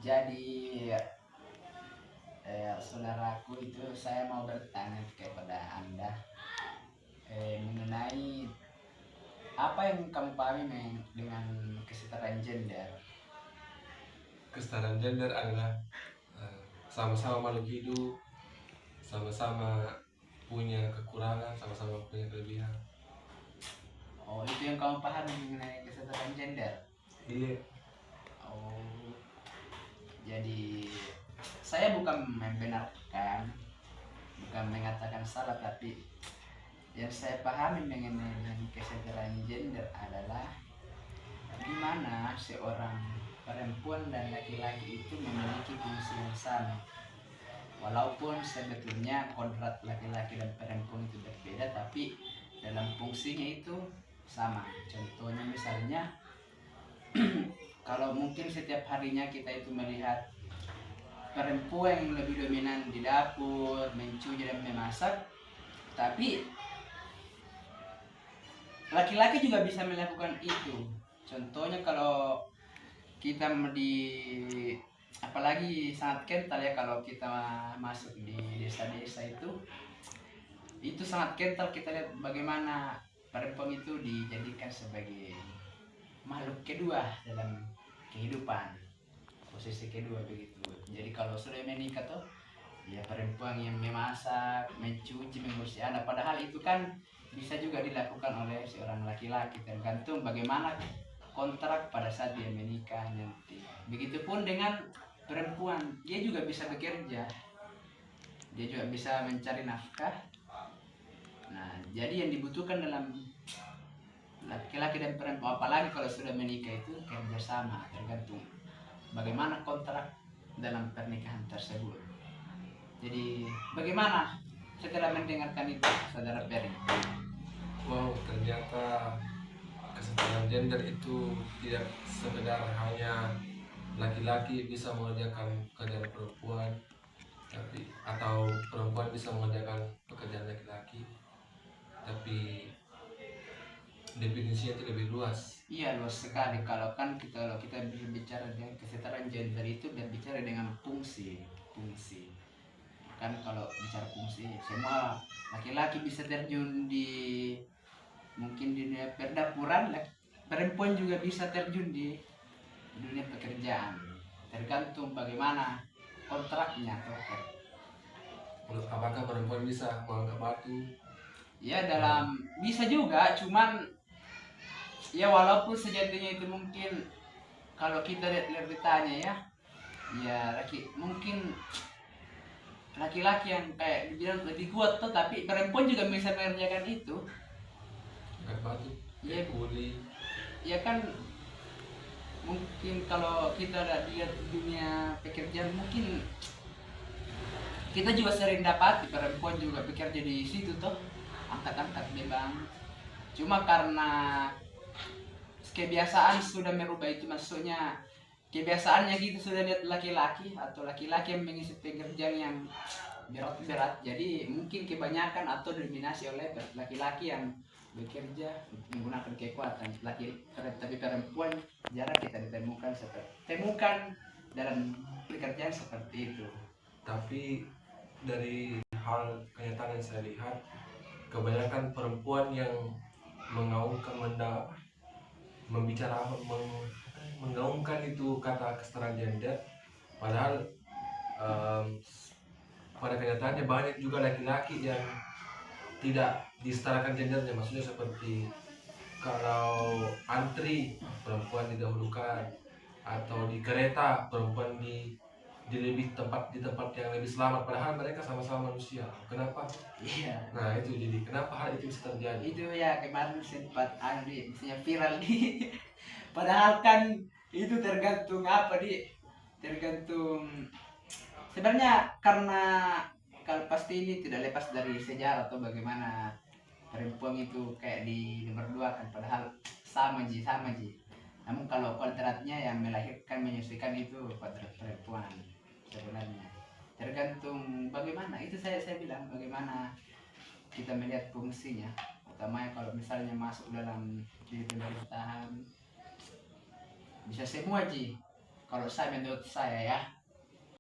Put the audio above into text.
Jadi saudaraku, itu saya mau bertanya kepada Anda mengenai apa yang kamu pahami dengan kesetaraan gender. Kesetaraan gender adalah sama-sama makhluk hidup, sama-sama punya kekurangan, sama-sama punya kelebihan. Oh, itu yang kamu pahami mengenai kesetaraan gender. Iya. Oh, jadi saya bukan membenarkan, bukan mengatakan salah, tapi yang saya pahami mengenai kesetaraan gender adalah gimana seorang perempuan dan laki-laki itu memiliki fungsi yang sama. Walaupun sebetulnya kodrat laki-laki dan perempuan itu berbeda, tapi dalam fungsinya itu sama. Contohnya misalnya kalau mungkin setiap harinya kita itu melihat perempuan yang lebih dominan di dapur, mencuci dan memasak, tapi laki-laki juga bisa melakukan itu. Contohnya kalau kita di, apalagi sangat kental ya kalau kita masuk di desa-desa itu sangat kental. Kita lihat bagaimana perempuan itu dijadikan sebagai makhluk kedua dalam kehidupan, posisi kedua begitu. Jadi kalau sudah menikah tuh ya perempuan yang memasak, mencuci, mengurus anak, padahal itu kan bisa juga dilakukan oleh seorang laki-laki, tergantung bagaimana kontrak pada saat dia menikah nanti. Begitupun dengan perempuan, dia juga bisa bekerja, dia juga bisa mencari nafkah. Nah, jadi yang dibutuhkan dalam laki-laki dan perempuan, apalagi kalau sudah menikah, itu kerjasama, tergantung bagaimana kontrak dalam pernikahan tersebut. Jadi bagaimana setelah mendengarkan itu, saudara Peri? Wow, ternyata kesetaraan gender itu tidak sekedar hanya laki-laki bisa mengerjakan pekerjaan perempuan, atau perempuan bisa mengerjakan pekerjaan laki-laki, tapi definisinya itu lebih luas. Iya, luas sekali. Kalau kita berbicara dengan kesetaraan gender itu berbicara dengan fungsi. Kan kalau bicara fungsi, semua laki-laki bisa terjun di, mungkin di dunia perdapuran, perempuan juga bisa terjun di dunia pekerjaan. Tergantung bagaimana kontraknya. Apakah perempuan bisa mengangkat batu? Ya, dalam bisa juga, cuman ya walaupun sejatinya itu mungkin kalau kita lihat ditanya ya mungkin laki-laki yang kayak dibilang lebih kuat tuh, tapi perempuan juga bisa mengerjakan itu. Angkat batu, Iya, kuli. ya kan, mungkin kalau kita lihat dunia pekerjaan, mungkin kita juga sering dapat perempuan juga bekerja di situ tuh, angkat-angkat memang. Cuma karena kebiasaan sudah merubah itu, maksudnya kebiasaannya gitu, sudah lihat laki-laki atau laki-laki yang mengisi pekerjaan yang berat-berat, jadi mungkin kebanyakan atau dominasi oleh laki-laki yang bekerja menggunakan kekuatan tapi perempuan jarang kita temukan dalam pekerjaan seperti itu. Tapi dari hal kenyataan yang saya lihat, kebanyakan perempuan yang menggaungkan itu kata kesetaraan gender, padahal pada kenyataannya banyak juga laki-laki yang tidak disetarakan gendernya. Maksudnya seperti kalau antri perempuan didahulukan, atau di kereta perempuan di tempat yang lebih selamat, padahal mereka sama-sama manusia. Kenapa? Iya. Nah itu, jadi kenapa hal itu bisa terjadi? Itu ya kemarin sempat misalnya viral padahal kan itu tergantung tergantung sebenarnya, karena kalau pasti ini tidak lepas dari sejarah atau bagaimana perempuan itu kayak di nomor dua kan, padahal sama ji. Namun kalau kodratnya yang melahirkan, menyusukan, itu kodrat perempuan sebenarnya. Tergantung bagaimana, itu saya bilang bagaimana kita melihat fungsinya. Utamanya kalau misalnya masuk dalam di pemerintahan, bisa semua ji. Kalau saya, menurut saya ya,